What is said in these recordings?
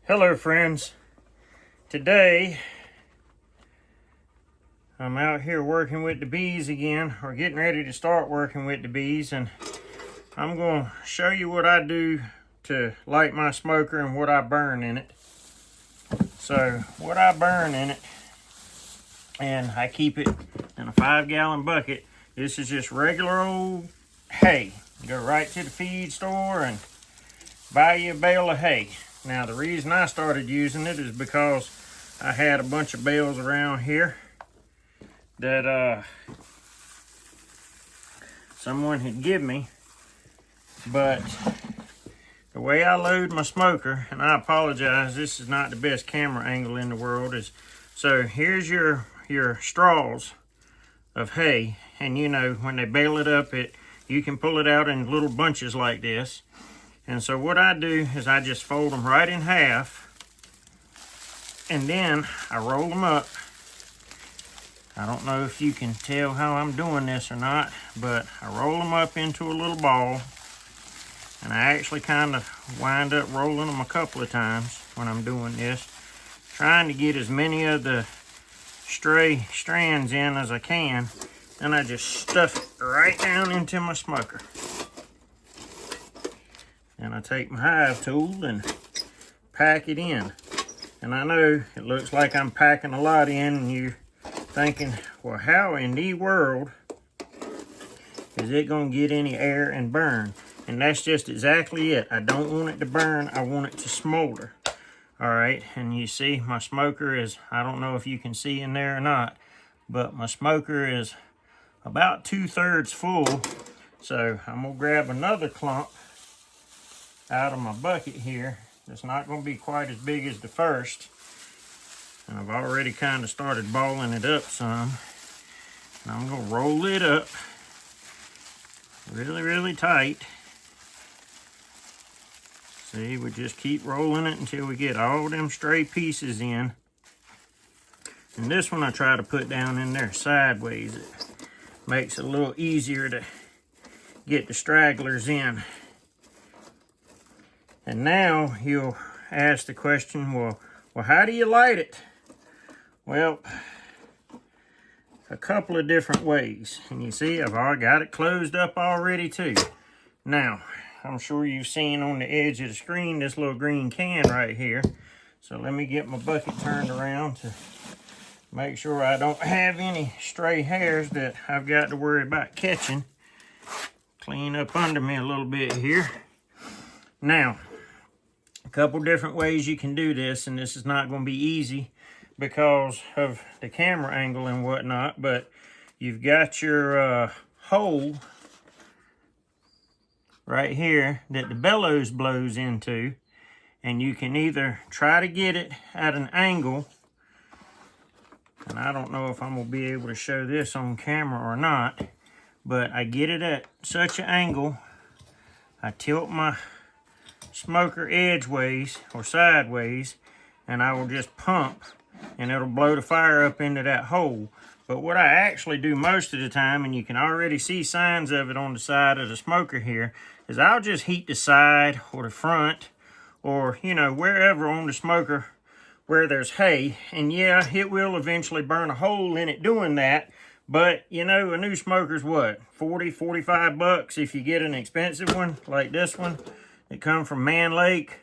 Hello friends, today I'm out here working with the bees again, or getting ready to start working with the bees, and I'm going to show you what I do to light my smoker and what I burn in it. So what I burn in it, and I keep it in a 5-gallon bucket. This is just regular old hay. You go right to the feed store and buy you a bale of hay. Now the reason I started using it is because I had a bunch of bales around here that someone had given me, but the way I load my smoker, and I apologize, this is not the best camera angle in the world, is so here's your straws of hay, and you know when they bale it up, you can pull it out in little bunches like this. And so what I do is I just fold them right in half, and then I roll them up. I don't know if you can tell how I'm doing this or not, but I roll them up into a little ball, and I actually kind of wind up rolling them a couple of times when I'm doing this, trying to get as many of the stray strands in as I can. Then I just stuff it right down into my smoker. And I take my hive tool and pack it in. And I know it looks like I'm packing a lot in, and you're thinking, well, how in the world is it going to get any air and burn? And that's just exactly it. I don't want it to burn. I want it to smolder. All right, and you see my smoker is, I don't know if you can see in there or not, but my smoker is about 2/3 full. So I'm going to grab another clump out of my bucket here. It's not going to be quite as big as the first, and I've already kind of started balling it up some. And I'm going to roll it up really tight. See, we just keep rolling it until we get all them stray pieces in. And this one I try to put down in there sideways. It makes it a little easier to get the stragglers in. And now you'll ask the question, well, how do you light it? Well, a couple of different ways. And you see, I've already got it closed up already too. Now, I'm sure you've seen on the edge of the screen this little green can right here. So let me get my bucket turned around to make sure I don't have any stray hairs that I've got to worry about catching. Clean up under me a little bit here. Now, a couple different ways you can do this, and this is not going to be easy because of the camera angle and whatnot, but you've got your hole right here that the bellows blows into, and you can either try to get it at an angle, and I don't know if I'm going to be able to show this on camera or not, but I get it at such an angle, I tilt my smoker edgeways or sideways, and I will just pump, and it'll blow the fire up into that hole. But what I actually do most of the time, and you can already see signs of it on the side of the smoker here, is I'll just heat the side or the front, or you know, wherever on the smoker where there's hay. And yeah, it will eventually burn a hole in it doing that, but you know, a new smoker's what, 40, 45 bucks if you get an expensive one like this one. They come from Man Lake.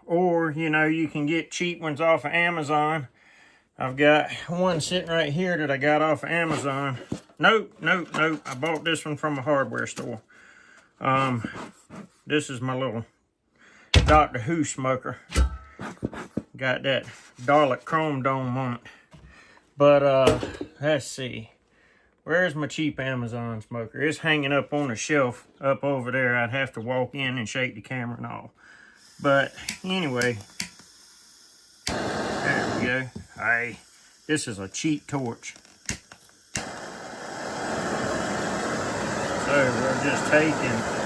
Or, you know, you can get cheap ones off of Amazon. I've got one sitting right here that I got off of Amazon. Nope. I bought this one from a hardware store. This is my little Doctor Who smoker. Got that Dalek chrome dome on it. But, let's see. Where's my cheap Amazon smoker? It's hanging up on a shelf up over there. I'd have to walk in and shake the camera and all. But anyway, there we go. This is a cheap torch. So we're just taking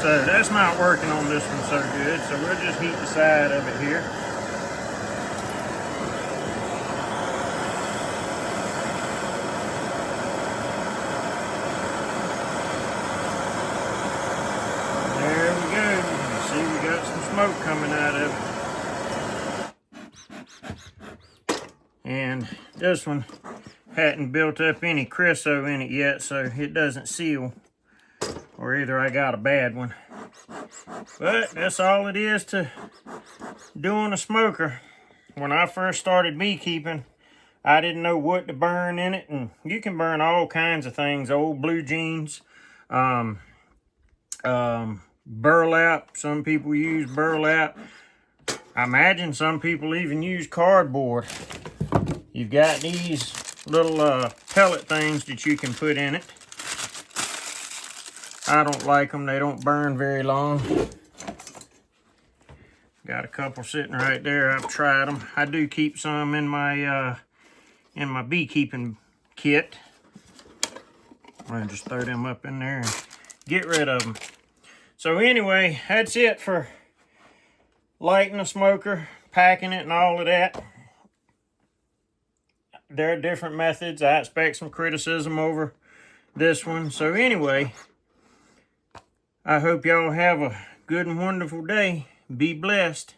So that's not working on this one so good, so we'll just heat the side of it here. smoke coming out of it. And this one hadn't built up any creosote in it yet, so it doesn't seal. Or either I got a bad one. But that's all it is to doing a smoker. When I first started beekeeping, I didn't know what to burn in it, and you can burn all kinds of things. Old blue jeans, burlap. Some people use burlap. I imagine some people even use cardboard. You've got these little pellet things that you can put in it. I don't like them. They don't burn very long. Got a couple sitting right there. I've tried them. I do keep some in my beekeeping kit. I'm gonna just throw them up in there and get rid of them. So anyway, that's it for lighting a smoker, packing it, and all of that. There are different methods. I expect some criticism over this one. So anyway, I hope y'all have a good and wonderful day. Be blessed.